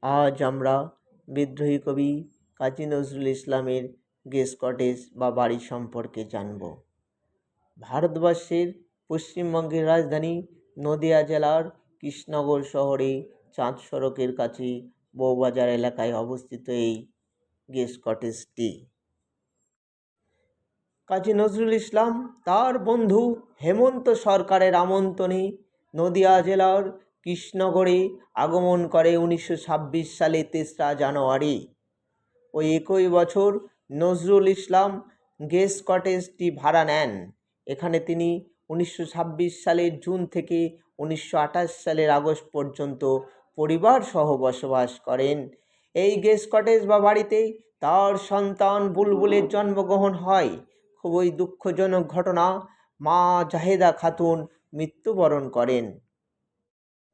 আজ আমরা বিদ্রোহী কবি কাজী নজরুল ইসলামের গেস্ট কটেজ বা বাড়ি সম্পর্কে জানব। ভারতবর্ষের পশ্চিমবঙ্গের রাজধানী নদিয়া জেলার কৃষ্ণনগর শহরে চাঁদ সড়কের কাছে বউবাজার এলাকায় অবস্থিত এই গেস্ট কটেজটি। কাজী নজরুল ইসলাম তার বন্ধু হেমন্ত সরকারের আমন্ত্রণে নদিয়া জেলার কৃষ্ণনগরে আগমন করে 1926 সালে 3রা জানুয়ারি। ওই একই বছর নজরুল ইসলাম গেস্ট কটেজটি ভাড়া নেন। এখানে তিনি 1926 সালের জুন থেকে 1928 সালের আগস্ট পর্যন্ত পরিবার সহ বসবাস করেন। এই গেস্ট কটেজ বা বাড়িতেই তার সন্তান বুলবুলের জন্মগ্রহণ হয়। খুবই দুঃখজনক ঘটনা, মা জাহেদা খাতুন মৃত্যুবরণ করেন।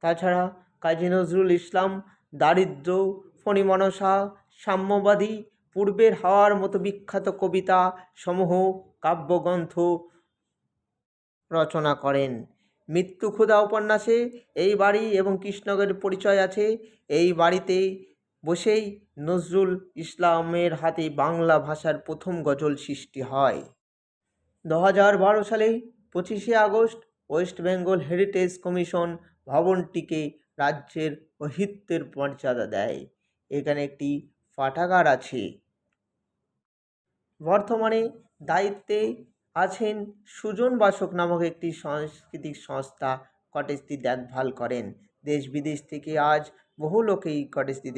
তাছাড়া কাজী নজরুল ইসলাম দারিদ্র্য, ফণিমনসা, সাম্যবাদী, পূর্বের হাওয়ার মতো বিখ্যাত কবিতা সমূহ, কাব্যগ্রন্থ রচনা করেন। মৃত্যুক্ষুধা উপন্যাসে এই বাড়ি এবং কৃষ্ণনগরের পরিচয় আছে। এই বাড়িতে বসেই নজরুল ইসলামের হাতে বাংলা ভাষার প্রথম গজল সৃষ্টি হয়। 2012 সালে 25শে August West Bengal heritage commission ভবনটিকে রাজ্যের ঐতিহ্যের মর্যাদা দেয়। এখানে একটি পাঠাগার আছে। বর্তমানে দায়িত্বে আছেন সুজন বাসক নামক একটি সাংস্কৃতিক সংস্থা কটেজটি দেখভাল করেন। দেশ বিদেশ থেকে আজ বহু লোক এই কটেজটি